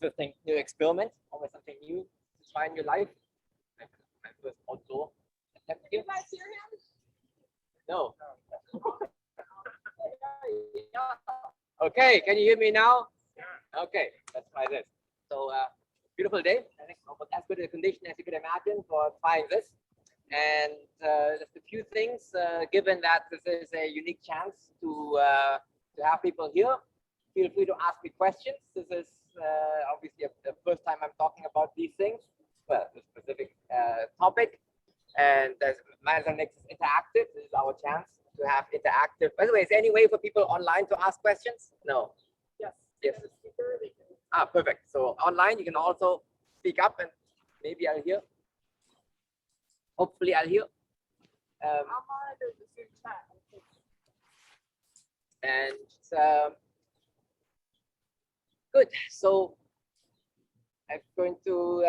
interesting new experiment, always something new to try in your life. My first outdoor attempt here. You guys hear him? No. Okay, can you hear me now? Okay, let's try this. So, beautiful day. I think as good a condition as you could imagine for trying this. And just a few things, given that this is a unique chance to have people here, feel free to ask me questions. This is obviously the first time I'm talking about these things, well, the specific topic. And as Management makes this interactive, this is our chance to have interactive. By the way, is there any way for people online to ask questions? No. Yes. Yes. Ah, perfect. So online, you can also speak up and maybe I'll hear. Hopefully I'll hear. I'll monitor the Zoom chat. And good. So I'm going to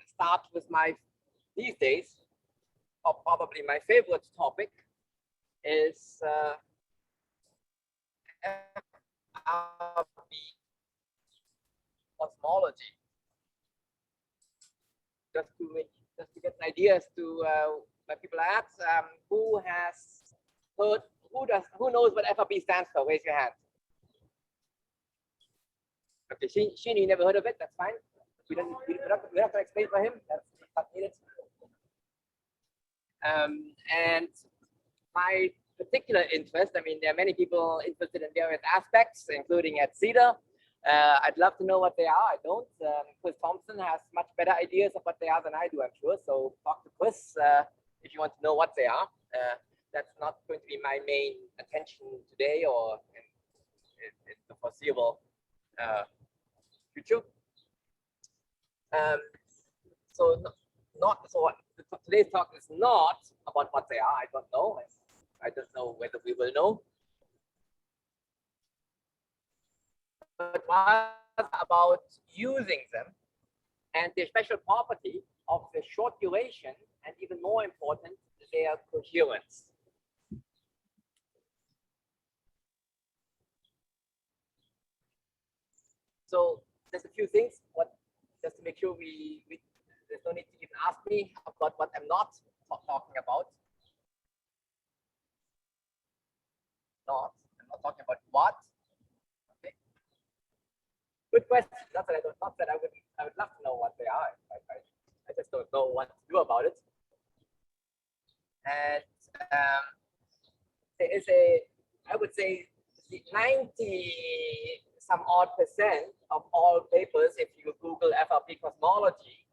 start with these days, or probably my favorite topic is FRB Cosmology. Just to get an idea as to where people are at, who has heard, who knows what FRB stands for? Raise your hand. Okay, Shin, you never heard of it? That's fine. We don't have to explain for him. That's not needed. And my particular interest, I mean, there are many people interested in various aspects, including at CITA. I'd love to know what they are. I don't. Chris Thompson has much better ideas of what they are than I do, I'm sure. So talk to Chris if you want to know what they are. That's not going to be my main attention today or in the foreseeable future. So today's talk is not about what they are. I don't know. I don't know whether we will know. But was about using them and their special property of the short duration, and even more important, their coherence. So there's a few things, just to make sure there's no need to even ask me about what I'm not talking about. I'm not talking about what. Okay. Good question. Not that I would love to know what they are. I just don't know what to do about it. And there is I would say 90-some odd% of all papers, if you Google FRB cosmology,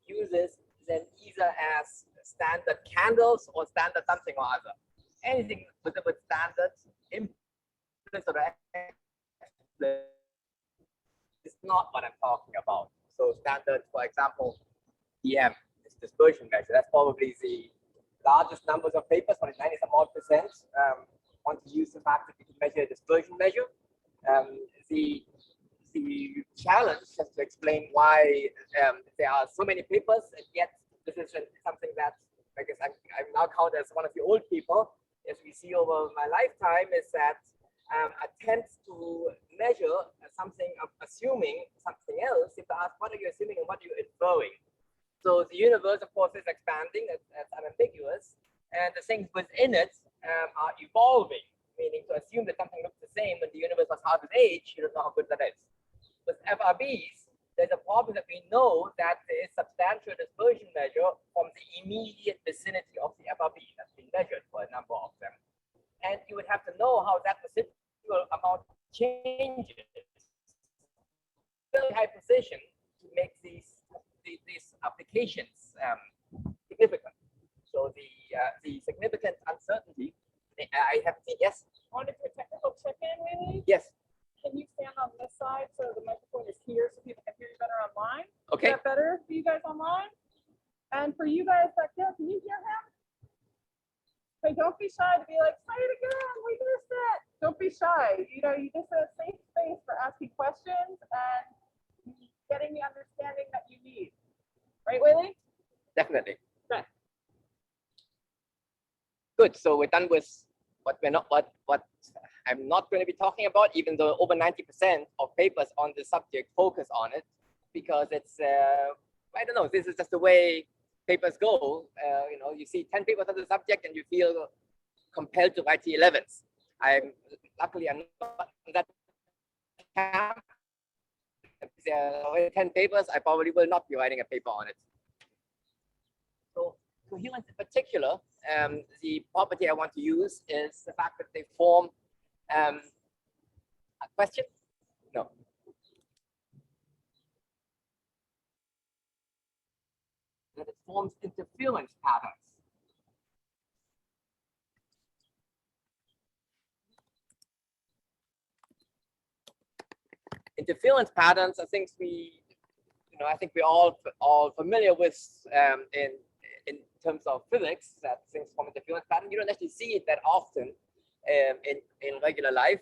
uses them either as standard candles or standard something or other. Anything with standard implicit or explicit is not what I'm talking about. So standard, for example, EM is dispersion measure. That's probably the largest numbers of papers, 90-some odd%, want to use the fact that you can measure a dispersion measure. The challenge, just to explain why there are so many papers, and yet this is something that I guess I'm now counted as one of the old people, as we see over my lifetime, is that attempts to measure something, assuming something else. You have to ask, what are you assuming and what are you inferring? So the universe, of course, is expanding. That's unambiguous, and the things within it are evolving. Meaning, to assume that something looks the same when the universe was half its age, you don't know how good that is. With FRBs, there's a problem that we know that there is substantial dispersion measure from the immediate vicinity of the FRB that's been measured for a number of them. And you would have to know how that residual amount changes. Very high precision to make these applications significant. So the significant uncertainty, I have to say yes. I wanted to technical check-in, really. Yes. Can you stand on this side so the microphone is here so people can hear you better online? Okay. Is that better for you guys online? And for you guys back there, can you hear him? Okay, don't be shy to be like, say it again, we missed it. Don't be shy. You just a safe space for asking questions and getting the understanding that you need. Right, Whaley? Definitely. Okay. Good. So we're done with what I'm not going to be talking about, even though over 90% of papers on this subject focus on it, because it's, I don't know, this is just the way papers go. You know, you see 10 papers on the subject and you feel compelled to write the 11th. Luckily I'm not in that camp. If there are 10 papers, I probably will not be writing a paper on it. So coherence in particular, the property I want to use is the fact that they form a question? No. That it forms interference patterns. Interference patterns are things we, I think we're all familiar with in terms of physics, that things form interference pattern. You don't actually see it that often in regular life.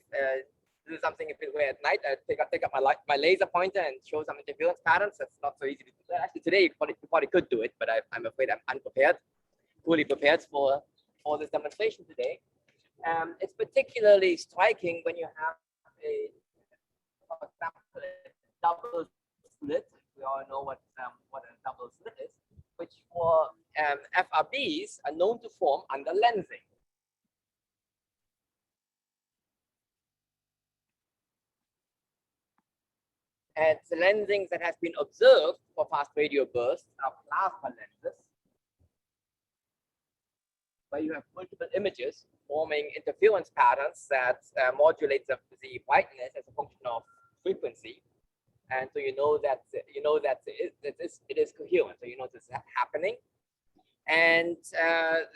This is something where at night I take up my laser pointer and show some interference patterns. That's not so easy to do. Actually, today you probably could do it, but I'm afraid I'm unprepared, fully prepared for this demonstration today. It's particularly striking when you have for example, a double slit. We all know what a double slit is, which for FRBs are known to form under lensing. And the lensings that has been observed for fast radio bursts are plasma lenses, where you have multiple images forming interference patterns that modulate the brightness as a function of frequency. And so you know that it is coherent. So you know this is happening. And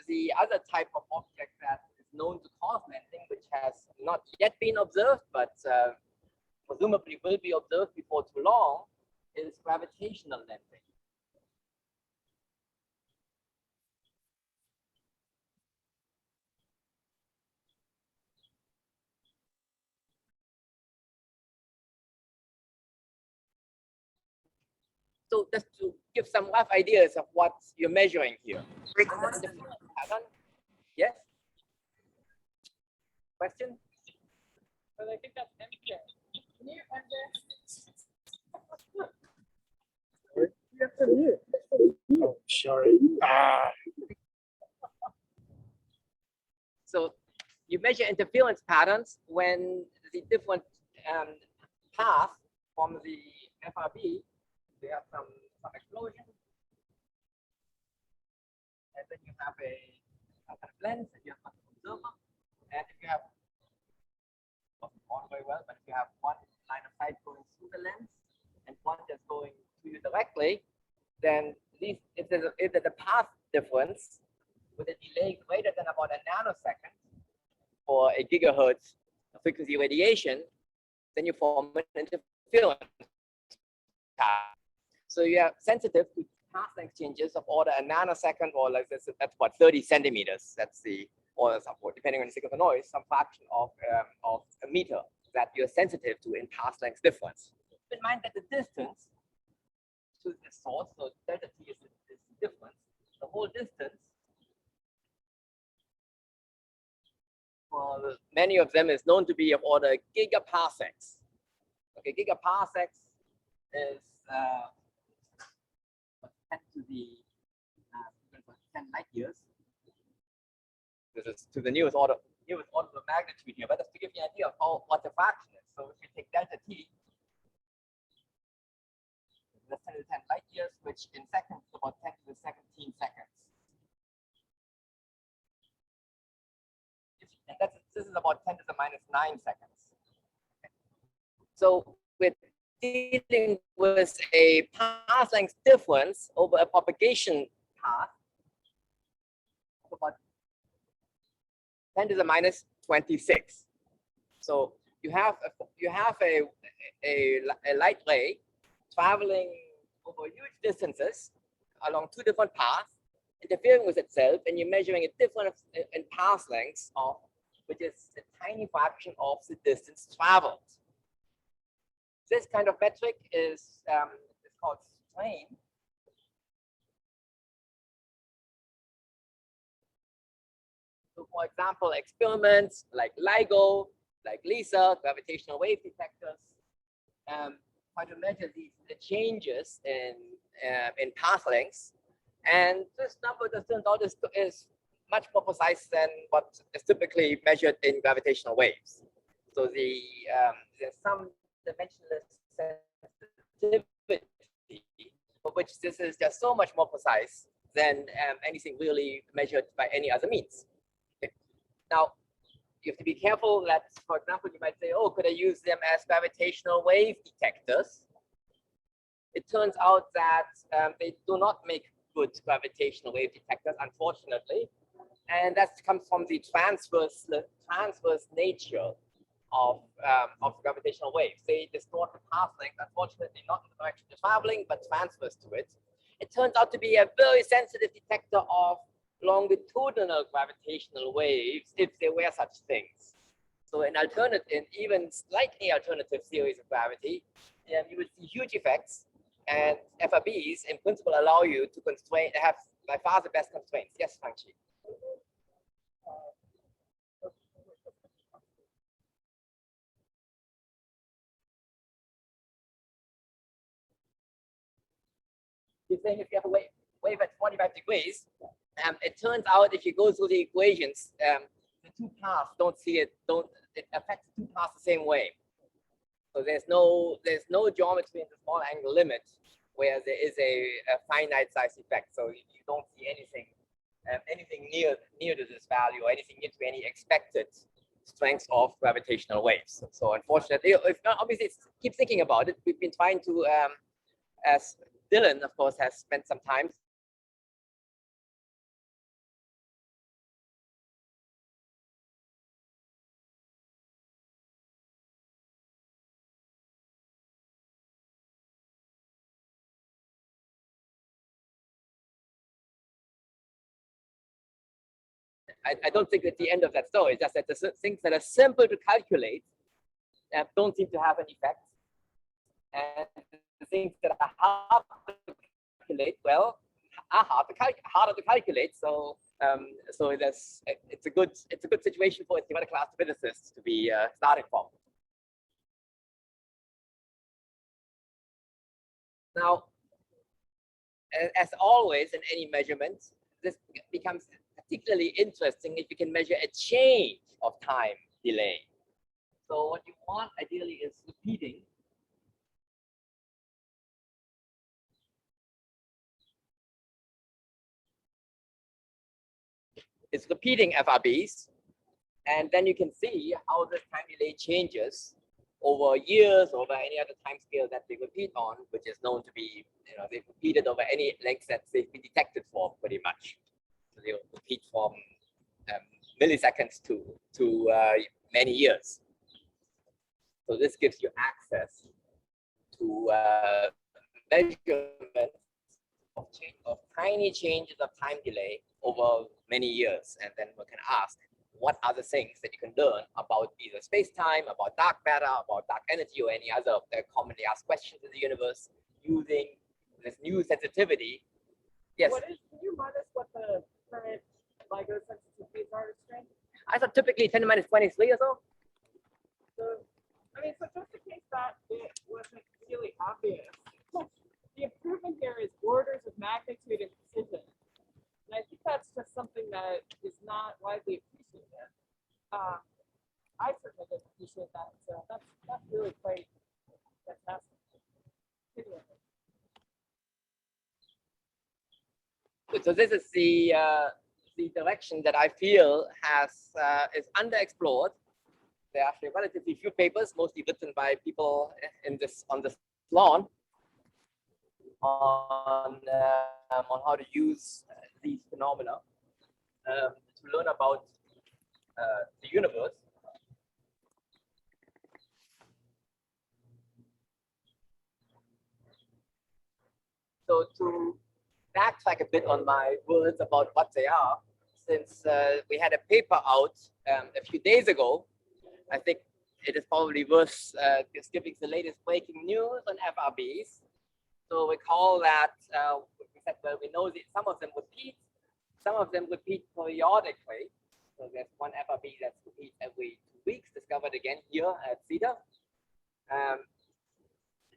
the other type of object that is known to cause lensing, which has not yet been observed, but presumably will be observed before too long, is gravitational lensing. So just to give some rough ideas of what you're measuring here. Yes? Question? But I think that's MJ. Can you MJ? Oh, sorry. So you measure interference patterns when the different paths from the FRB, they have some explosion, and then you have a kind of lens, and you have an observer, and if you have, doesn't work very well, but if you have one line of sight going through the lens and one just going to you directly, then if there's a path difference with a delay greater than about a nanosecond for a gigahertz frequency radiation, then you form an interference path. So you are sensitive to path length changes of order a nanosecond, or like this, that's what, 30 centimeters. That's the, or depending on the signal of noise, some fraction of a meter that you're sensitive to in path length difference. Keep in mind that the distance to the source, so delta t is the difference. The whole distance for many of them is known to be of order gigaparsecs. Okay, gigaparsecs is 10 to the 10 light years. This is to the newest order of magnitude here, but just to give you an idea of what the fraction is. So if you take delta t, that's 10 to the 10 light years, which in seconds is about 10 to the 17 seconds. And this is about 10 to the minus 9 seconds. Okay. So we're dealing with a path length difference over a propagation path of about 10 to the minus 26. So you have a light ray traveling over huge distances along two different paths, interfering with itself, and you're measuring a difference in path lengths of which is a tiny fraction of the distance traveled. This kind of metric is called strain. So for example, experiments like LIGO like LISA, gravitational wave detectors, try to measure the changes in path lengths. And this number just turns out is much more precise than what is typically measured in gravitational waves. So there's some dimensionless sensitivity, for which this is just so much more precise than anything really measured by any other means. Okay. Now, you have to be careful that, for example, you might say, oh, could I use them as gravitational wave detectors? It turns out that they do not make good gravitational wave detectors, unfortunately. And that comes from the transverse nature of gravitational waves. They distort the path length, unfortunately, not in the direction you're traveling, but transverse to it. It turns out to be a very sensitive detector of longitudinal gravitational waves, if there were such things. So in even slightly alternative theories of gravity, you would see huge effects, and FRBs in principle allow you to have by far the best constraints. Yes, Fangchi. You're saying if you have a wave at 45 degrees, it turns out if you go through the equations, the two paths it affects the two paths the same way. So there's no geometry in the small angle limit where there is a finite size effect. So you don't see anything near to this value or anything near to any expected strength of gravitational waves. So unfortunately, obviously, keep thinking about it. We've been trying to, as Dylan, of course, has spent some time. I don't think it's the end of that story. It's just that the things that are simple to calculate don't seem to have an effect. And the things that are hard to calculate, well, are harder to calculate. So it's a good situation for a theoretical astrophysicist to be starting from. Now, as always in any measurement, this becomes particularly interesting if you can measure a change of time delay. So what you want ideally is repeating. It's repeating FRBs, and then you can see how this time delay changes over years, over any other time scale that they repeat on, which is known to be, they've repeated over any length that they've been detected for, pretty much. So they repeat from milliseconds to many years. So this gives you access to measurements of tiny changes of time delay over many years. And then we can ask, what are the things that you can learn about either space-time, about dark matter, about dark energy, or any other commonly asked questions in the universe using this new sensitivity? Yes? Can you remind us what the current LIGO sensitivities are to strain? I thought typically 10 to minus 23 or so. So just in case that it wasn't really obvious, the improvement here is orders of magnitude and precision. And I think that's just something that is not widely appreciated. I certainly didn't appreciate that. So that's really quite fantastic. So this is the direction that I feel is underexplored. There are actually relatively few papers, mostly written by people on this lawn, on how to use these phenomena to learn about the universe. So to backtrack a bit on my words about what they are, since we had a paper out a few days ago, I think it is probably worth just giving the latest breaking news on FRBs. So we call that, we said, well, we know that some of them repeat periodically. So there's one FRB that's repeats every 2 weeks, discovered discovered again here at CITA.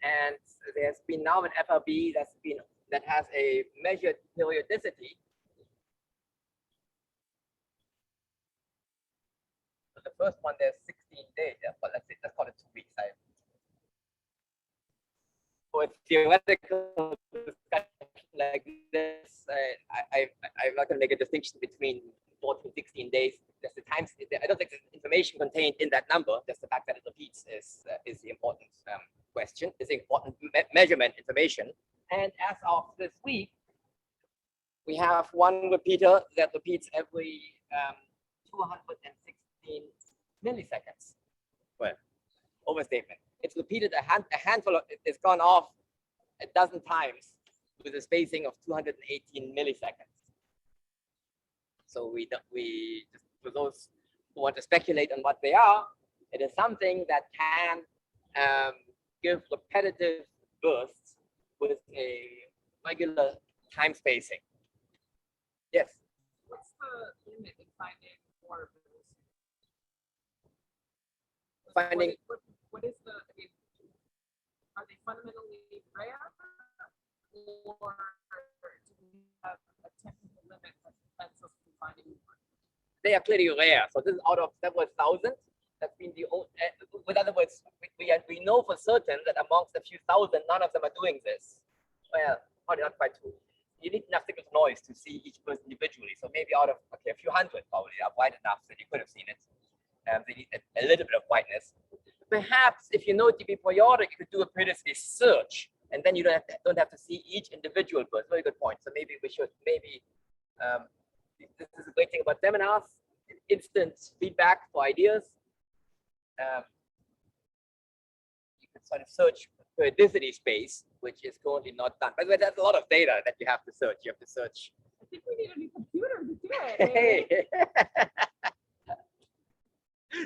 And there's been now an FRB that has a measured periodicity. So the first one, there's 16 days, but let's call it 2 weeks. For a theoretical discussion like this, I'm not going to make a distinction between 14, 16 days. Just the times. I don't think the information contained in that number, just the fact that it repeats, is the important question. Is the important measurement information. And as of this week, we have one repeater that repeats every 216 milliseconds. Well, overstatement. It's repeated a handful of, it's gone off a dozen times with a spacing of 218 milliseconds. So we just, for those who want to speculate on what they are, it is something that can give repetitive bursts with a regular time spacing. Yes. What's the limit in finding more bursts? Finding. What is the? I mean, are they fundamentally rare, or do we have a technical limit that prevents us from finding more? They are clearly rare. So this is out of several thousand. That's been the only. With other words, we know for certain that amongst a few thousand, none of them are doing this. Well, probably not quite true. You need enough signal to noise to see each person individually. So maybe out of a few hundred probably are wide enough that you could have seen it. They need a little bit of whiteness. Perhaps if you know it to be periodic, you could do a periodicity search, and then you don't have to see each individual burst. Very good point. So maybe we should this is a great thing about seminars: instant feedback for ideas. You can sort of search periodicity space, which is currently not done. By the way, there's a lot of data that you have to search. You have to search. I think we need a new computer to do it.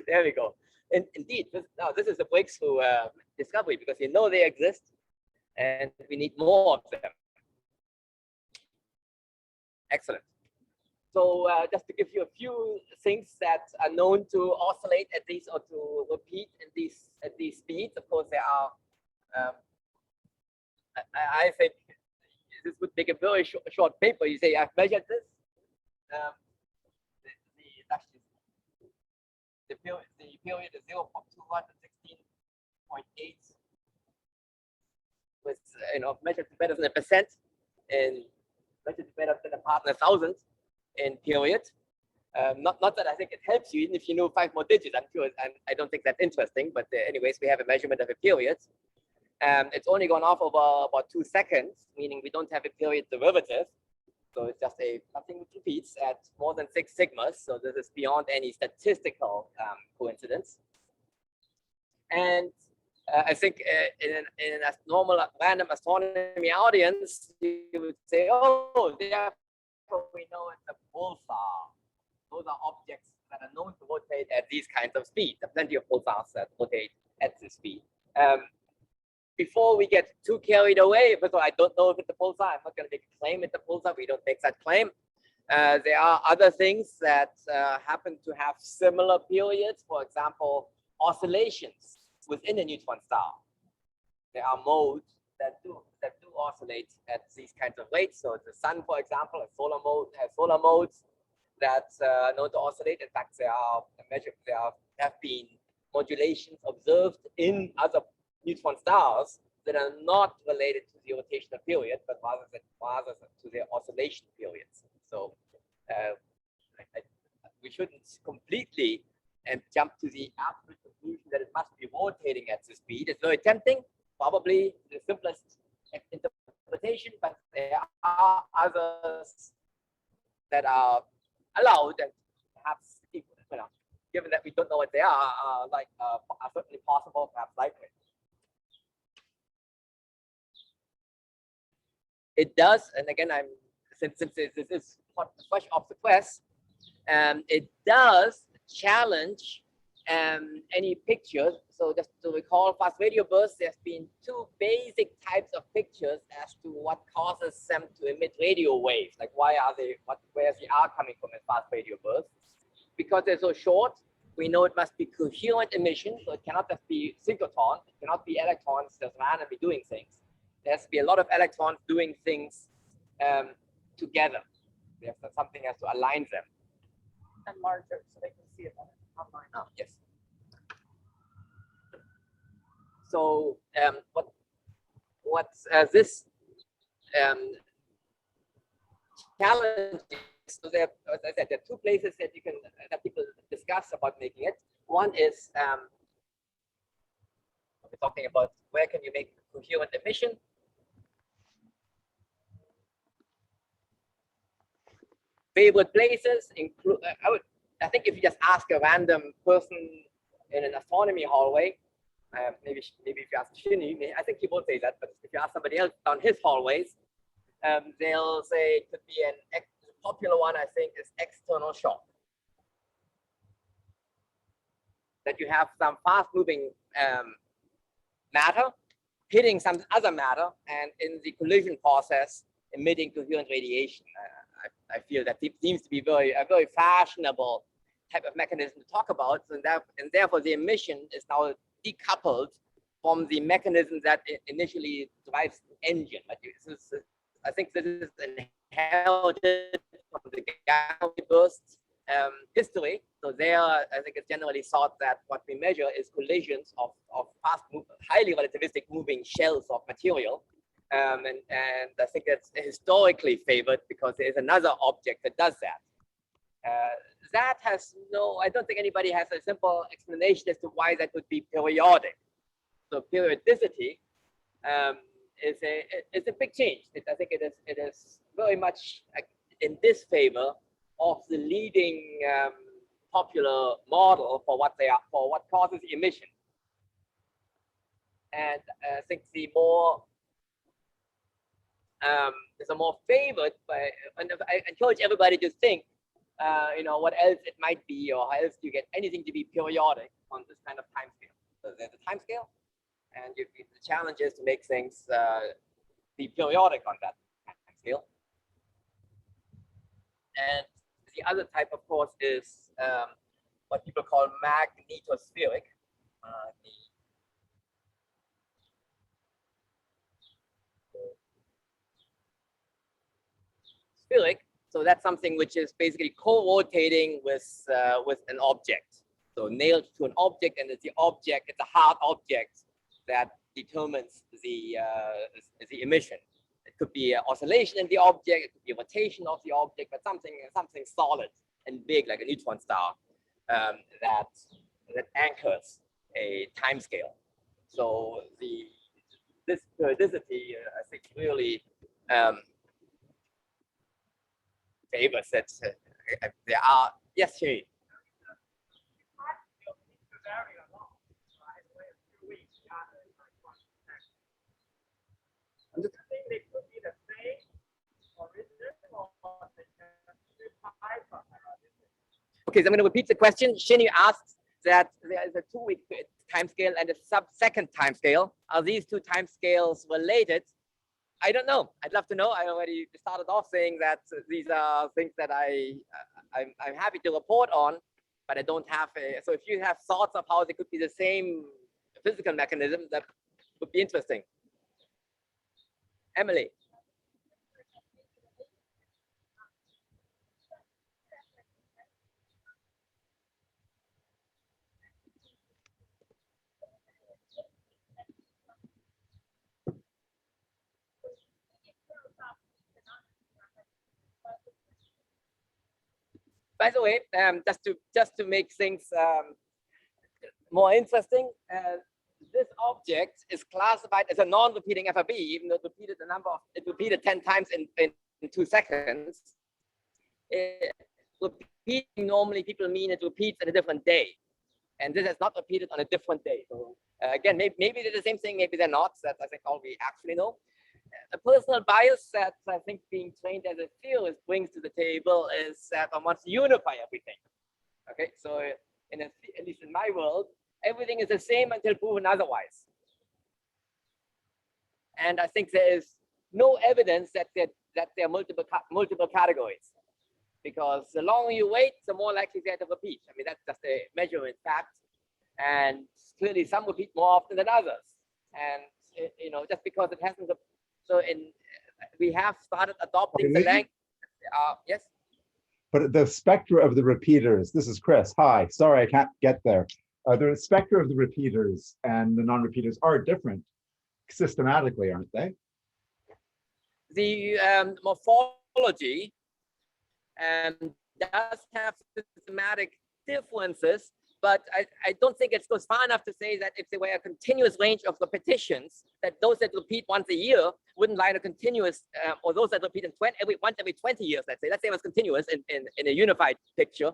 There we go. Indeed, this is a breakthrough discovery because you know they exist and we need more of them. Excellent. So just to give you a few things that are known to oscillate at these or to repeat at these speeds. Of course, there are. I think this would make a very short paper. You say I've measured this. The period is 0.216.8 with measured to better than 1% and measured to better than a part in 1,000 in period. Not that I think it helps you, even if you know 5 more digits. I'm sure, I don't think that's interesting, but anyways, we have a measurement of a period. It's only gone off over about 2 seconds, meaning we don't have a period derivative. So it's just something which repeats at more than 6 sigmas. So this is beyond any statistical coincidence. And I think in a normal random astronomy audience, you would say, oh, therefore we know it's a pulsar. Those are objects that are known to rotate at these kinds of speeds. There are plenty of pulsars that rotate at this speed. Before we get too carried away, first of all, I don't know if it's a pulsar. I'm not going to make a claim it's a pulsar. We don't make that claim. There are other things that happen to have similar periods. For example, oscillations within a neutron star. There are modes that do oscillate at these kinds of rates. So the sun, for example, has solar modes that are known to oscillate. In fact, there have been modulations observed in other neutron stars that are not related to the rotational period, but rather to their oscillation periods. So we shouldn't completely jump to the absolute conclusion that it must be rotating at this speed. It's very tempting, probably the simplest interpretation, but there are others that are allowed and perhaps, given that we don't know what they are certainly possible, perhaps likely. It does, and again, since this is fresh off the press, it does challenge any pictures. So just to recall fast radio bursts, there's been 2 basic types of pictures as to what causes them to emit radio waves. Like where's the R coming from in fast radio bursts? Because they're so short, we know it must be coherent emission, so it cannot just be synchrotron. It cannot be electrons just randomly doing things. There has to be a lot of electrons doing things together. There's something has to align them. And larger, so they can see it better online. Oh, yes. So what's this challenge is, so there, as I said, there are two places that you can that people discuss about making it. One is we're talking about where can you make coherent emission. Favorite places include. I think if you just ask a random person in an astronomy hallway, maybe if you ask Shinny, I think he won't say that, but if you ask somebody else down his hallways, they'll say it could be a popular one, I think, is external shock. That you have some fast-moving matter hitting some other matter, and in the collision process, emitting coherent radiation. I feel that seems to be a very fashionable type of mechanism to talk about, and therefore the emission is now decoupled from the mechanism that initially drives the engine. I think this is inherited from the gamma burst history. So there, I think it's generally thought that what we measure is collisions of highly relativistic moving shells of material. And I think that's historically favored because there is another object that does that. That has I don't think anybody has a simple explanation as to why that would be periodic. So periodicity is a big change. I think it is very much in disfavor of the leading popular model for what causes emission. And I think the more is a more favored by, and I encourage everybody to think, what else it might be, or how else do you get anything to be periodic on this kind of time scale. So there's a time scale, and the challenge is to make things be periodic on that time scale. And the other type, of course, is what people call magnetospheric. Spheric, so that's something which is basically co-rotating with an object. So nailed to an object, and it's the object, it's a hard object that determines the emission. It could be an oscillation in the object, it could be a rotation of the object, but something solid and big like a neutron star that anchors a time scale. So this periodicity, I think, really favors that. There are, yes, Sherry. Okay, so I'm going to repeat the question. Shinny asks that there is a 2-week time scale and a sub-second time scale. Are these two time scales related? I don't know. I'd love to know. I already started off saying that these are things that I'm happy to report on, but I don't have so if you have thoughts of how they could be the same physical mechanism, that would be interesting. Emily. By the way, just to make things more interesting, this object is classified as a non-repeating FRB, even though it repeated 10 times in 2 seconds. Repeating normally people mean it repeats at a different day, and this has not repeated on a different day. So again, maybe they're the same thing, maybe they're not. That's I think all we actually know. A personal bias that I think being trained as a theorist brings to the table is that one wants to unify everything. Okay, so at least in my world, everything is the same until proven otherwise. And I think there is no evidence that there are multiple categories. because the longer you wait, the more likely they are to repeat. I mean, that's just a measurement fact. And clearly some repeat more often than others. And, you know, just because it hasn't, so we have started adopting the language. Yes? But the spectra of the repeaters, this is Chris, hi, sorry, I can't get there. The spectra of the repeaters and the non-repeaters are different systematically, aren't they? The morphology does have systematic differences, but I don't think it goes far enough to say that if there were a continuous range of repetitions, that those that repeat once a year wouldn't lie in a continuous, or those that repeat once every 20 years, let's say it was continuous in a unified picture.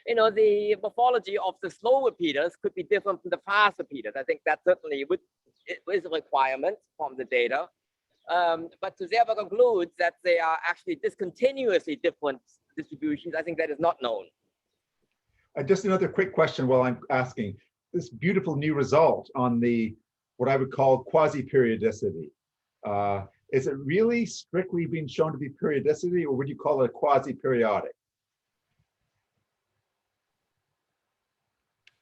You know, the morphology of the slow repeaters could be different from the fast repeaters. I think that certainly is a requirement from the data. But to therefore conclude that they are actually discontinuously different distributions, I think that is not known. Just another quick question while I'm asking. This beautiful new result on the, what I would call quasi-periodicity. Is it really strictly being shown to be periodicity, or would you call it quasi-periodic?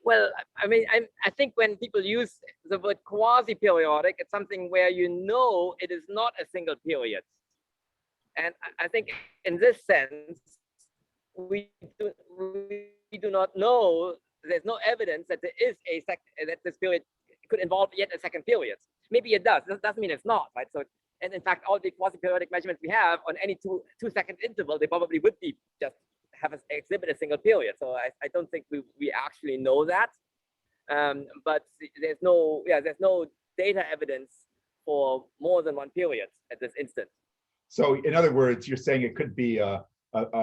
Well, I mean, I think when people use the word quasi-periodic, it's something where you know it is not a single period. And I think in this sense, we do not know, there's no evidence that there is that this period could involve yet a second period. Maybe it does, that doesn't mean it's not, right? So, and in fact, all the quasi-periodic measurements we have on any two-second interval, they probably would be just exhibit a single period. So I don't think we actually know that. But there's no data evidence for more than one period at this instant. So in other words, you're saying it could be a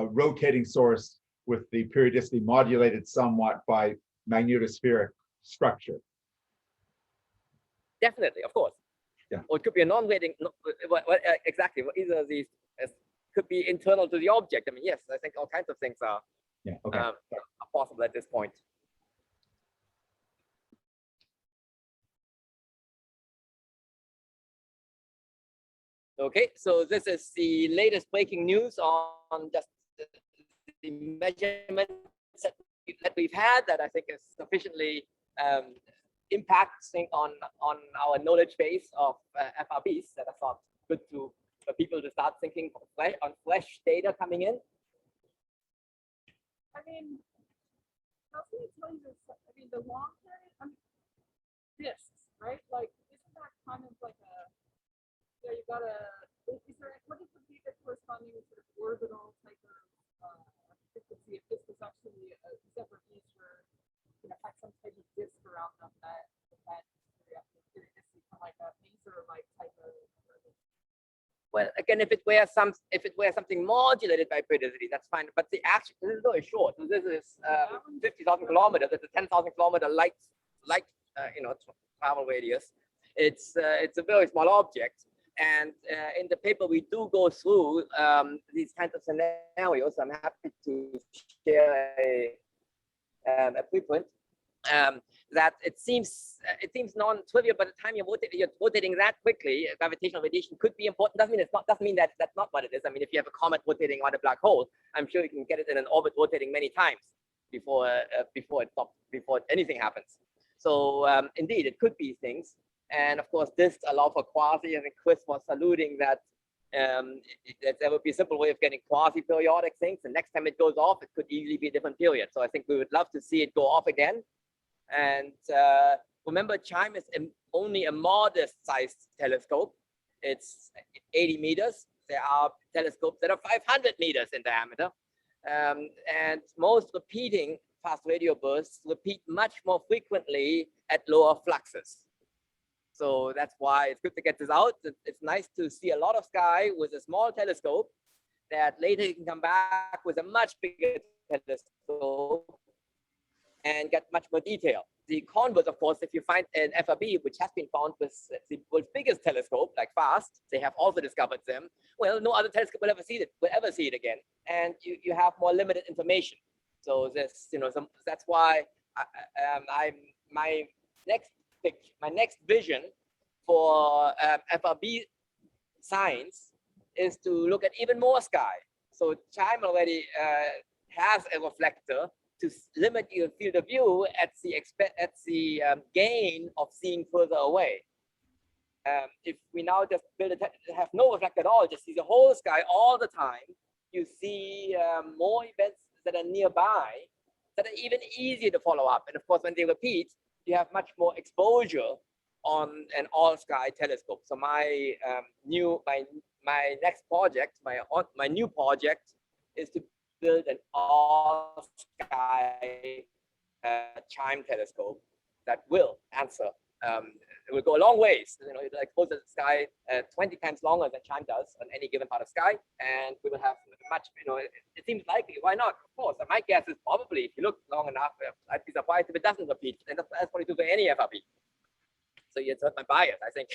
rotating source with the periodicity modulated somewhat by magnetospheric structure. Definitely, of course. Yeah. Or it could be a non-rating, exactly. Either of these could be internal to the object. I mean, yes, I think all kinds of things are, are possible at this point. Okay, so this is the latest breaking news on just the measurements that we've had that I think is sufficiently impacting on our knowledge base of FRBs that I thought good for people to start thinking on fresh data coming in. I mean, how can you tell you this? I mean, the long period, I mean, disks, right? Like, isn't that kind of like a, you know, you got a, is there, what is the data corresponding with sort of orbital type of frequency if this was actually a separate piece where, you know, had some type of disk around them that periodicity, kind of like a maser-like type of. Well, again, if it were something modulated by periodicity, that's fine. But the actual, this is very short. So this is 50,000 kilometers. It's a 10,000 kilometer light travel radius. It's a very small object. And in the paper, we do go through these kinds of scenarios. I'm happy to share a preprint. That it seems non-trivial, but the time you're rotating that quickly, gravitational radiation could be important. Doesn't mean that that's not what it is. I mean, if you have a comet rotating around a black hole, I'm sure you can get it in an orbit rotating many times before anything happens. So indeed, it could be things. And of course, disks allow for quasi. I think Chris was alluding that there would be a simple way of getting quasi-periodic things. The next time it goes off, it could easily be a different period. So I think we would love to see it go off again. And remember, CHIME is only a modest-sized telescope. It's 80 meters. There are telescopes that are 500 meters in diameter. And most repeating fast radio bursts repeat much more frequently at lower fluxes. So that's why it's good to get this out. It's nice to see a lot of sky with a small telescope that later you can come back with a much bigger telescope and get much more detail. The converse, of course, if you find an FRB, which has been found with the world's biggest telescope, like FAST, they have also discovered them. Well, no other telescope will ever see it again. And you have more limited information. So this, that's why my next vision for FRB science is to look at even more sky. So CHIME already has a reflector to limit your field of view at the gain of seeing further away. If we now just build have no reflector at all, just see the whole sky all the time, you see more events that are nearby that are even easier to follow up. And of course, when they repeat, you have much more exposure on an all-sky telescope. So my next project, my new project, is to build an all-sky CHIME telescope that will answer. It will go a long ways. You know, it expose the sky 20 times longer than CHIME does on any given part of sky, and we will have much. You know, it seems likely. Why not? Of course. My guess is probably if you look long enough, I'd be surprised if it doesn't repeat, and that's probably true for any FRB. So you heard my bias. I think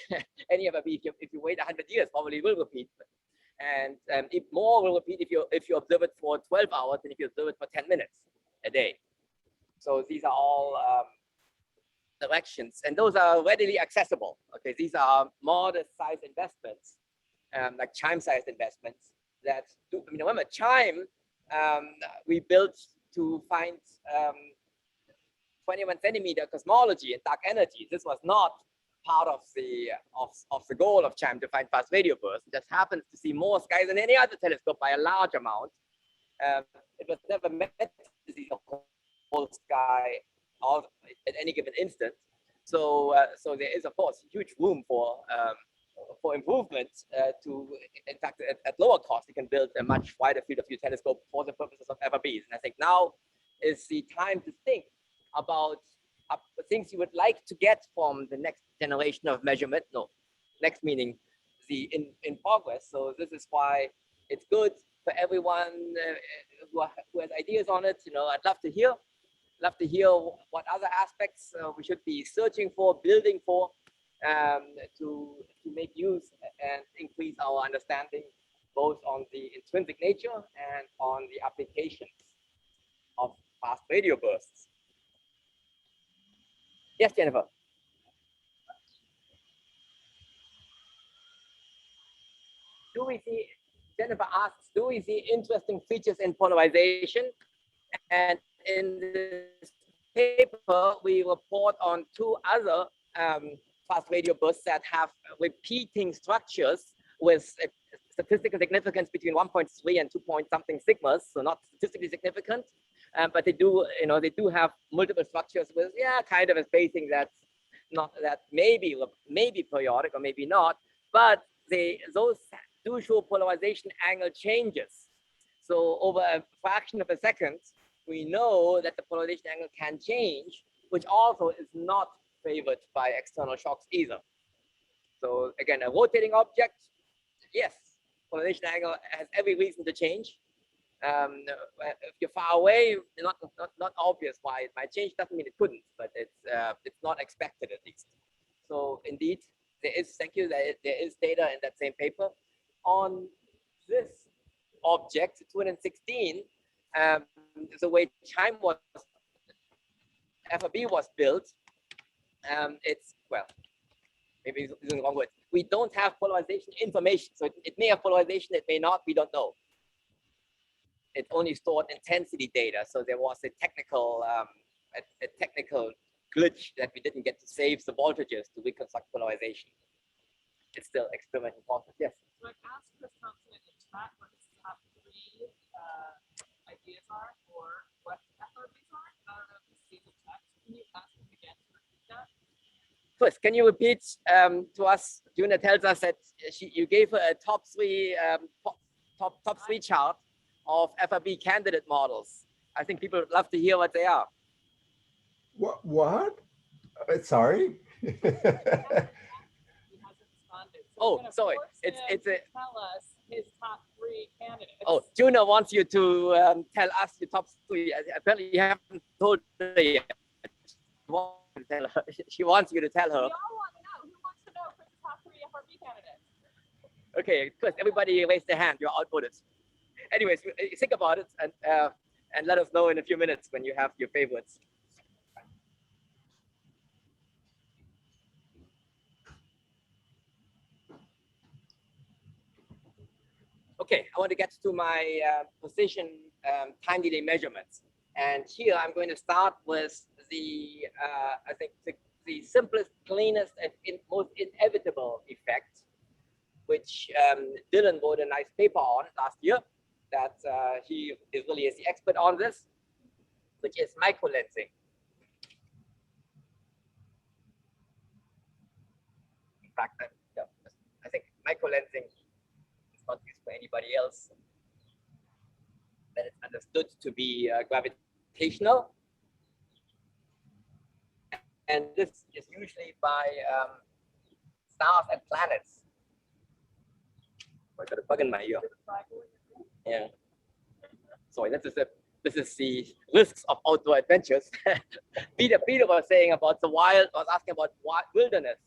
any FRB, if you wait 100 years, probably will repeat. And if more will repeat if you observe it for 12 hours than if you observe it for 10 minutes a day. So these are all directions, and those are readily accessible. Okay, these are modest-sized investments, like CHIME-sized investments that do. I mean, remember CHIME, we built to find 21 centimeter cosmology and dark energy. This was not part of the goal of CHIME to find fast radio bursts. It just happens to see more sky than any other telescope by a large amount. It was never meant to see the whole sky at any given instant. So there is, of course, huge room for improvement. In fact, at lower cost, you can build a much wider field of view telescope for the purposes of FRBs. And I think now is the time to think about things you would like to get from the next generation of measurement. No, next meaning the in progress. So this is why it's good for everyone who has ideas on it. You know, I'd love to hear what other aspects we should be searching for, building for, to make use and increase our understanding both on the intrinsic nature and on the applications of fast radio bursts. Yes, Jennifer. Jennifer asks, do we see interesting features in polarization? And in this paper, we report on two other fast radio bursts that have repeating structures with a statistical significance between 1.3 and 2 point something sigmas, so not statistically significant, but they do have multiple structures with kind of a spacing that may be periodic or maybe not, but those do show polarization angle changes. So over a fraction of a second, we know that the polarization angle can change, which also is not favored by external shocks either. So again, a rotating object, yes, polarization angle has every reason to change. If you're far away, not obvious why it might change. Doesn't mean it couldn't, but it's not expected at least. So indeed, there is data in that same paper on this object 216. The way CHIME FRB was built, it's, well, maybe it's the wrong word. We don't have polarization information. So it may have polarization, it may not, we don't know. It only stored intensity data. So there was a technical glitch that we didn't get to save the voltages to reconstruct polarization. It's still experimental process. Yes. So I asked Chris Thompson in the chat what his top 3 ideas are for what FRBs are. I don't know if you see the text. Can you ask him again to repeat that? First, can you repeat to us? Juna tells us that you gave her a top 3 chart of FRB candidate models. I think people would love to hear what they are. What? Sorry. Oh, sorry. It's a. Tell us his top 3 candidates. Oh, Juna wants you to tell us your top 3. Apparently, you haven't told her yet. She wants you to tell her. We all want to know. Who wants to know Chris's top 3 FRB candidates? Okay, Chris, everybody raise their hand. You're outvoted. Anyways, think about it and let us know in a few minutes when you have your favorites. Okay, I want to get to my position time delay measurements. And here I'm going to start with the, I think, the simplest, cleanest, and most inevitable effect, which Dylan wrote a nice paper on last year, that he is really the expert on this, which is microlensing. In fact, I think microlensing is not used for anybody else that it's understood to be gravitational. And this is usually by stars and planets. I got a bug in my ear. Yeah. Sorry, this is the risks of outdoor adventures. Peter was saying about the wild, was asking about wilderness.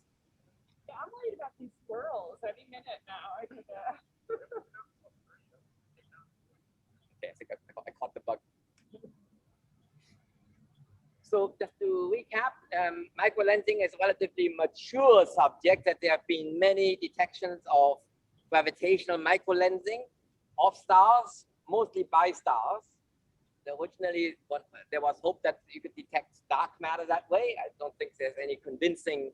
Yeah, I'm worried about these squirrels any minute now. I could, Okay, I think I caught the bug. So just to recap, microlensing is a relatively mature subject, that there have been many detections of gravitational microlensing of stars, mostly by stars. Originally, there was hope that you could detect dark matter that way. I don't think there's any convincing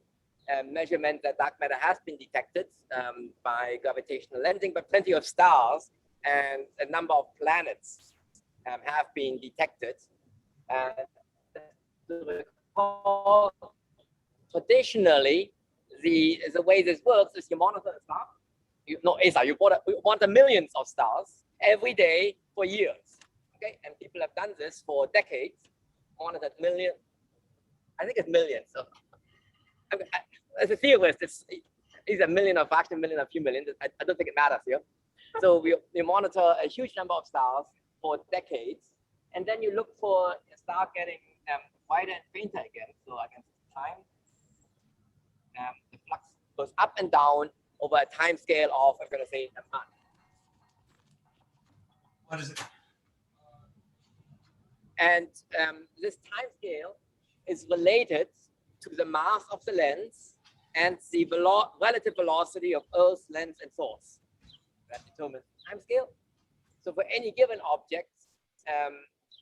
measurement that dark matter has been detected by gravitational lensing, but plenty of stars and a number of planets have been detected. And traditionally, the way this works is you monitor a star. You monitor millions of stars every day for years. Okay, and people have done this for decades, monitored millions. I think it's millions. So, as a theorist, it's a million or a fraction million or a few million. I don't think it matters here. So we monitor a huge number of stars for decades, and then you look for a star getting wider and fainter again. So against time, the flux goes up and down over a time scale of, I'm going to say, a month. What is it? And this time scale is related to the mass of the lens and the relative velocity of Earth's lens and source. That determines the time scale. So for any given object,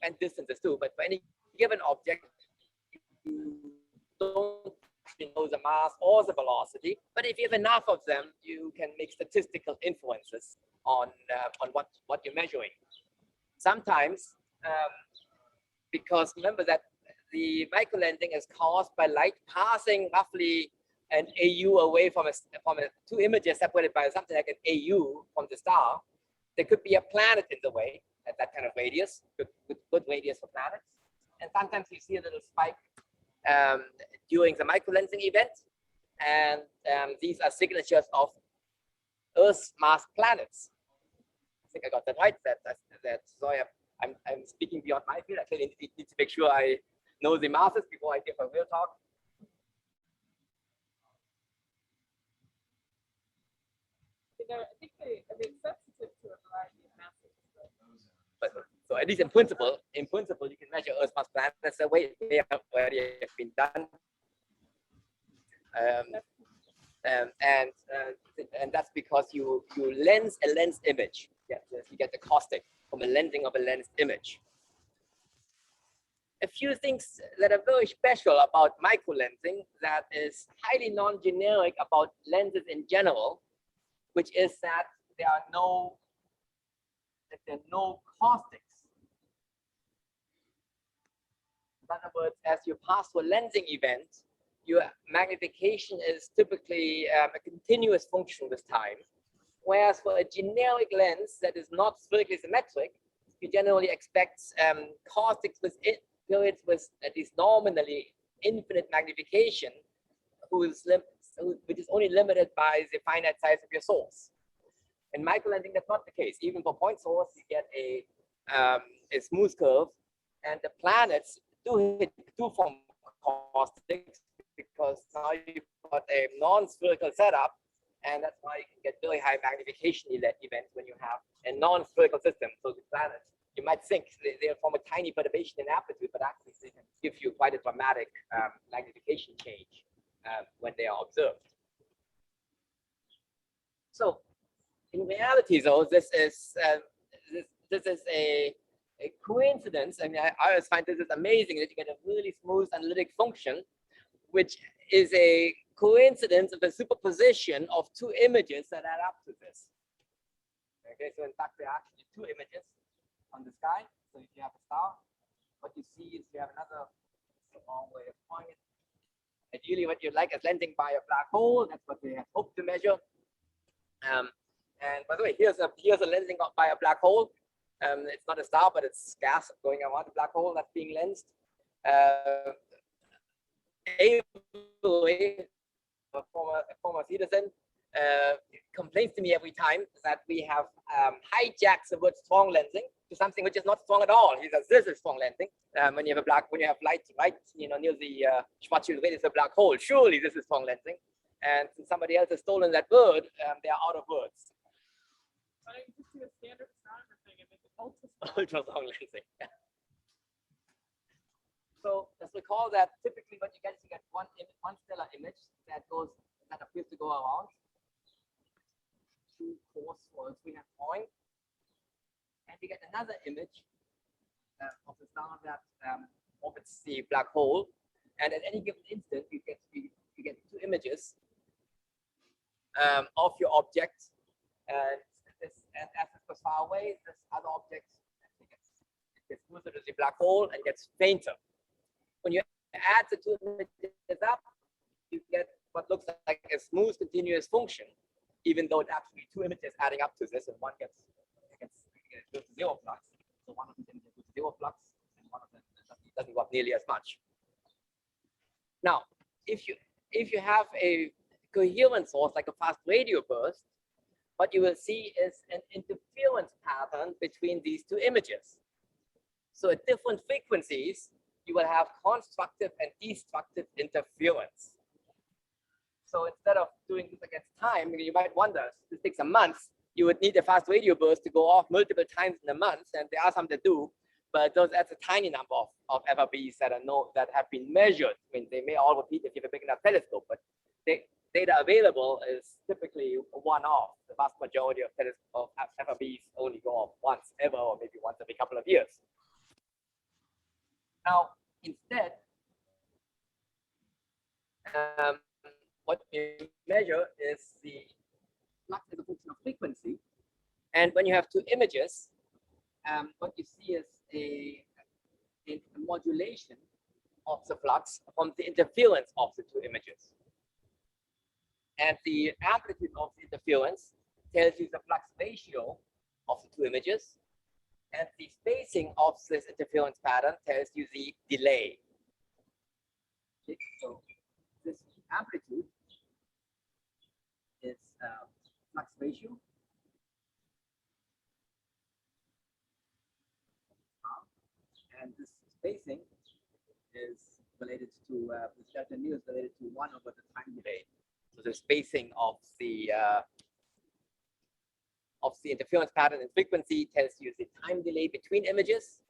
and distances too, but for any given object, you don't actually know the mass or the velocity. But if you have enough of them, you can make statistical inferences on what you're measuring. Sometimes, because remember that the microlensing is caused by light passing roughly an AU away from two images separated by something like an AU from the star. There could be a planet in the way at that kind of radius, good radius for planets. And sometimes you see a little spike during the microlensing event. And these are signatures of Earth's mass planets. I think I got that right. Sorry, I'm speaking beyond my field. I clearly need to make sure I know the masses before I give a real talk. I think they're sensitive to a variety of masses. But so at least in principle, you can measure Earth's mass planets. That's the way it already has been done. And that's because you lens a lens image. You get the caustic from a lensing of a lens image. A few things that are very special about microlensing that is highly non-generic about lenses in general, which is that there are no caustics. In other words, as you pass through a lensing event, your magnification is typically a continuous function with time. Whereas for a generic lens that is not spherically symmetric, you generally expect caustics with periods with at least nominally infinite magnification, which is only limited by the finite size of your source. In microlensing, that's not the case. Even for point source, you get a smooth curve, and the planets do form caustics because now you've got a non-spherical setup, and that's why you can get very high magnification events when you have a non-spherical system. So the planets, you might think they'll form a tiny perturbation in amplitude, but actually they can give you quite a dramatic magnification change when they are observed. So In reality, though, this is a coincidence. I mean, I always find this is amazing that you get a really smooth analytic function, which is a coincidence of the superposition of two images that add up to this. Okay, so in fact, there are actually two images on the sky. So if you have a star, what you see is you have another long way of drawing it. Ideally, what you'd like is lensing by a black hole. That's what they have hoped to measure. And by the way, here's a lensing by a black hole. It's not a star, but it's gas going around the black hole that's being lensed. Avery, a former citizen, complains to me every time that we have hijacked the word strong lensing to something which is not strong at all. He says this is strong lensing. When you have light, right, near the Schwarzschild ray is a black hole. Surely this is strong lensing. And since somebody else has stolen that word, they are out of words. Why don't you just do a standard astronomer thing and make it ultra Ultra-strong lensing. So let's recall that typically what you get is you get one stellar image that appears to go around 2 coarse or 300 point, and you get another image of the star that orbits the black hole, and at any given instant you get 2 images of your object, and as it goes far away, this other object gets closer to the black hole and gets fainter. When you add the 2 images up, you get what looks like a smooth continuous function, even though it's actually 2 images adding up to this, and one goes to 0 flux. So one of these images goes to 0 flux, and one of them doesn't go up nearly as much. Now, if you have a coherent source like a fast radio burst, what you will see is an interference pattern between these 2 images. So at different frequencies, you will have constructive and destructive interference. So instead of doing this against time, you might wonder, this takes a month, you would need a fast radio burst to go off multiple times in a month, and there are some that do, but that's a tiny number of FRBs that have been measured. I mean, they may all repeat if you have a big enough telescope, but the data available is typically one-off. The vast majority of FRBs only go off once ever, or maybe once every couple of years. Now, instead, what you measure is the flux as a function of frequency. And when you have 2 images, what you see is a modulation of the flux from the interference of the 2 images. And the amplitude of the interference tells you the flux ratio of the 2 images. And the spacing of this interference pattern tells you the delay. Okay, so this amplitude is flux ratio. And this spacing is related to, this delta nu is related to 1 over the time delay. So the spacing of the interference pattern and frequency tells you the time delay between images.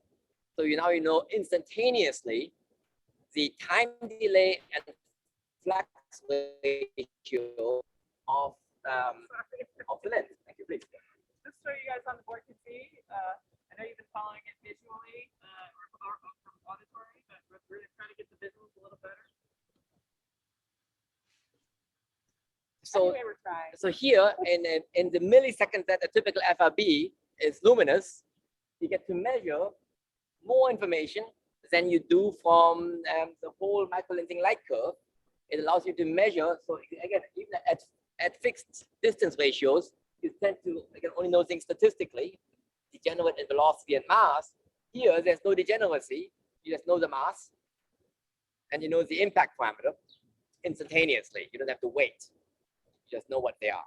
So you know instantaneously the time delay and flux ratio of the lens. Thank you, please. Just so you guys on the board can see, I know you've been following it visually or from auditory, but we're really trying to get the visuals a little better. So, anyway, we're trying. So here in the milliseconds that a typical FRB is luminous, you get to measure more information than you do from the whole microlensing light curve. It allows you to measure. So again, even at fixed distance ratios, you tend to only know things statistically, degenerate in velocity and mass. Here, there's no degeneracy. You just know the mass, and you know the impact parameter instantaneously. You don't have to wait. You just know what they are.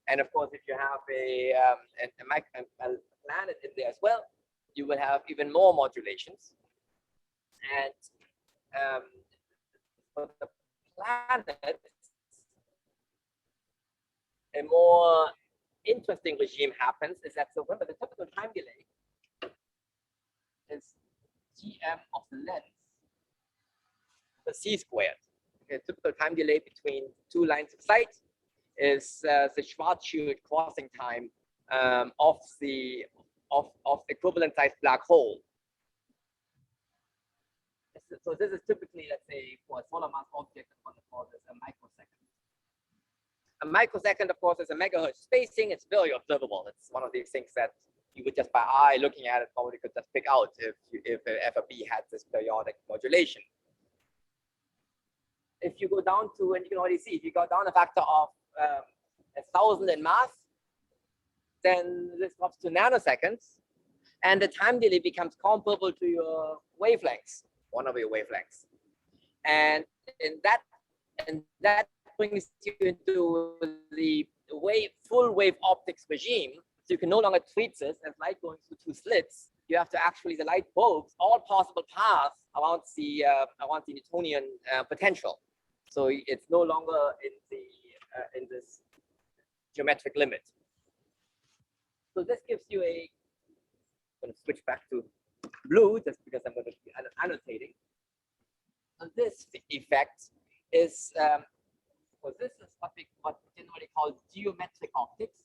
And of course, if you have a planet in there as well, you will have even more modulations. And for the planet, a more interesting regime happens is that, so remember, the typical time delay is GM of the lens, the C squared. Okay, typical time delay between 2 lines of sight is the Schwarzschild crossing time of the equivalent sized black hole. So this is typically, let's say, for a solar mass object, what we call this a microsecond. A microsecond, of course, is a megahertz spacing. It's very observable. It's one of these things that you would just by eye looking at it probably could just pick out if FRB had this periodic modulation. If you go down to, and you can already see, if you go down a factor of 1,000 in mass, then this drops to nanoseconds, and the time delay becomes comparable to your wavelengths, one of your wavelengths. And that brings you into the full wave optics regime. So you can no longer treat this as light going through two slits. You have to actually, the light probes all possible paths around the Newtonian potential. So it's no longer in this geometric limit. So this gives you I'm going to switch back to blue just because I'm going to be annotating. So this effect is, well, this is what we generally call geometric optics.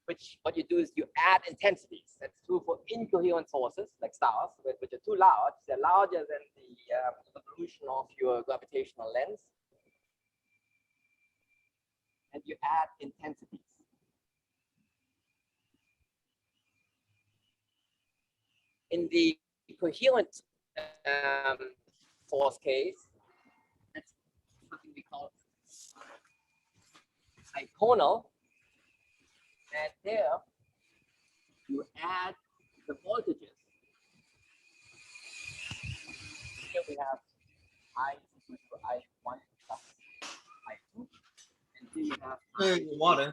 Which what you do is you add intensities. That's true for incoherent sources like stars, which are too large. They're larger than the resolution of your gravitational lens. And you add intensities. In the coherent source case, that's something we call iconal. And there, you add the voltages. Here we have I is equal to I1 plus I2. And here you have water.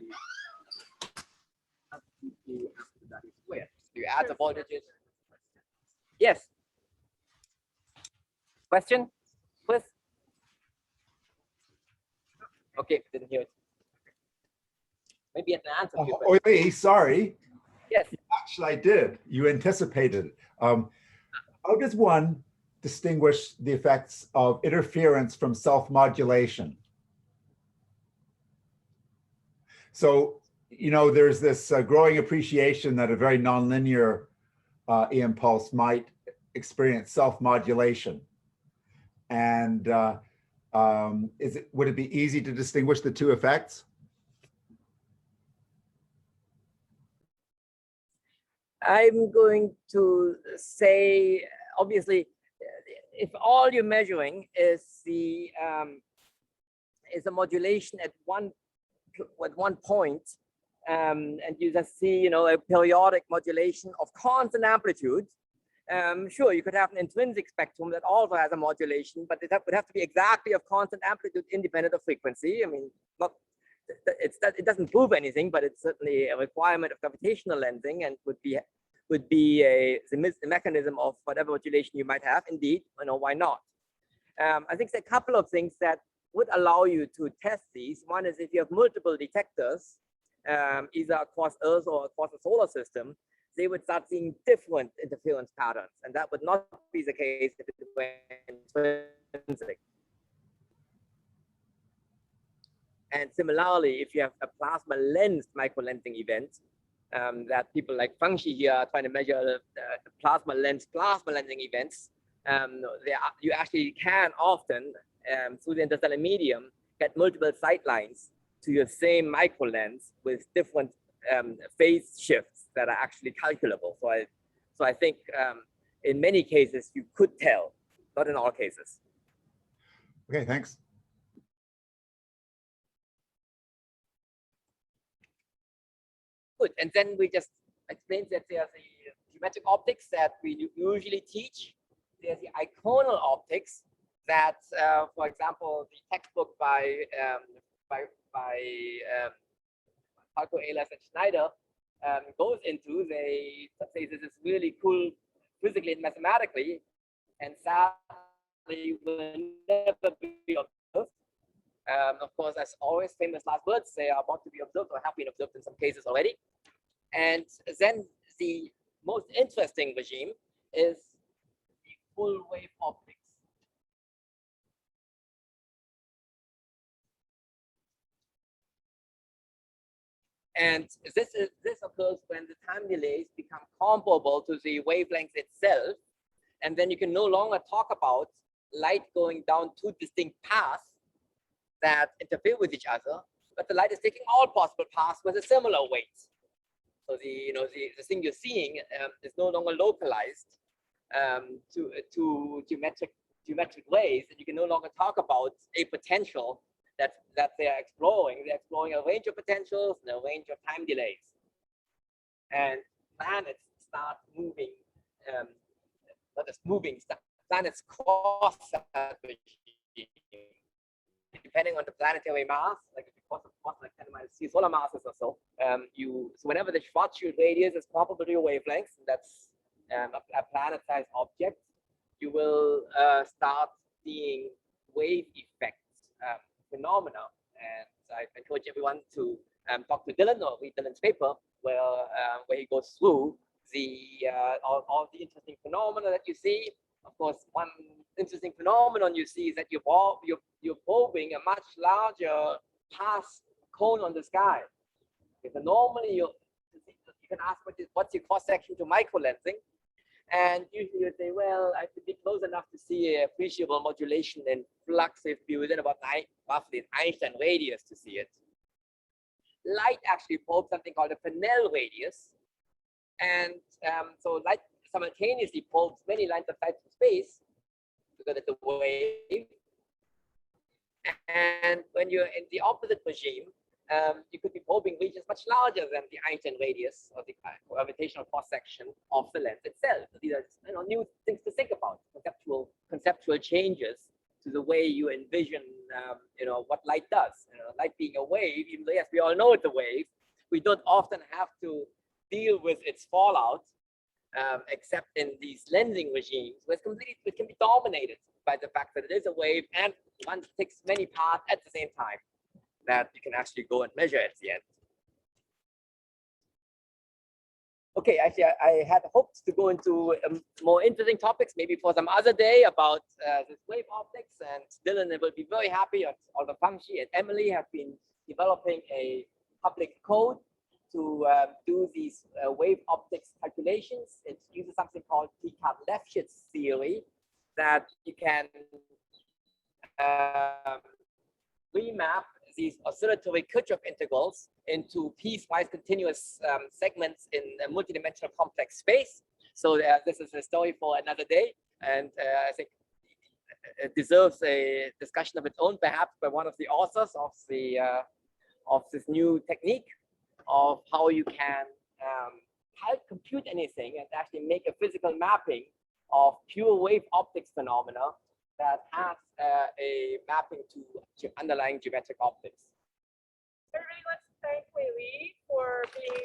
Squared. So you add the voltages. Yes. Question? Chris? Okay, didn't hear it. Maybe an answer. Oh, Lee, sorry. Yes. Actually, I did. You anticipated. How does one distinguish the effects of interference from self-modulation? So, you know, there's this growing appreciation that a very nonlinear EM pulse might experience self-modulation. And would it be easy to distinguish the two effects? I'm going to say, obviously, if all you're measuring is the modulation at one point, and you just see, you know, a periodic modulation of constant amplitude, sure, you could have an intrinsic spectrum that also has a modulation, but it would have to be exactly of constant amplitude independent of frequency. I mean, it doesn't prove anything, but it's certainly a requirement of gravitational lensing and would be the mechanism of whatever modulation you might have. Indeed, you know, why not? I think there are a couple of things that would allow you to test these. One is if you have multiple detectors, either across Earth or across the solar system, they would start seeing different interference patterns, and that would not be the case if it were intrinsic. And similarly, if you have a plasma lensed microlensing event, that people like Fangxi here are trying to measure the plasma lensing events, you actually can often, through the interstellar medium, get multiple sight lines to your same micro lens with different phase shifts that are actually calculable. So I think in many cases you could tell, not in all cases. Okay, thanks. Good, and then we just explained that there's the geometric optics that we usually teach. There's the iconal optics that, for example, the textbook by Falco, Ehlers, and Schneider goes into. They say this is really cool physically and mathematically, and sadly will never be observed. Of course, as always, famous last words, they are about to be observed or have been observed in some cases already. And then the most interesting regime is the full wave optics. And this occurs when the time delays become comparable to the wavelength itself. And then you can no longer talk about light going down two distinct paths that interfere with each other, but the light is taking all possible paths with a similar weight. So the thing you're seeing is no longer localized to geometric ways, and you can no longer talk about a potential that they're exploring. They're exploring a range of potentials and a range of time delays. And planets start moving, not just moving, planets cross that regime. Depending on the planetary mass, like if you cross like 10⁻³ solar masses or so, so whenever the Schwarzschild radius is comparable to your wavelength, that's a planet-sized object, you will start seeing wave effects phenomena. And I encourage everyone to talk to Dylan or read Dylan's paper where he goes through all the interesting phenomena that you see. Of course, one interesting phenomenon you see is that you're probing a much larger past cone on the sky. Okay, so normally you can ask what's your cross section to microlensing, and usually you say, well, I have to be close enough to see a appreciable modulation in flux if be within about roughly an Einstein radius to see it. Light actually probes something called a Fresnel radius, and so light simultaneously probes many lines of sight from space because it's a wave. And when you're in the opposite regime, you could be probing regions much larger than the Einstein radius or the gravitational cross section of the lens itself. So these are new things to think about, conceptual changes to the way you envision what light does. Light being a wave, even though yes, we all know it's a wave, we don't often have to deal with its fallout, except in these lensing regimes, where it can be dominated by the fact that it is a wave and one takes many paths at the same time that you can actually go and measure at the end. Okay, actually, I had hoped to go into more interesting topics, maybe for some other day, about this wave optics, and Dylan will be very happy. Although Famshi and Emily have been developing a public code to do these wave optics calculations. It uses something called Picard-Lefschetz theory, that you can remap these oscillatory Kirchhoff integrals into piecewise continuous segments in a multidimensional complex space. So this is a story for another day, and I think it deserves a discussion of its own, perhaps by one of the authors of this new technique of how you can compute anything and actually make a physical mapping of pure wave optics phenomena that has a mapping to underlying geometric optics. Everybody, let's thank Wei Li for being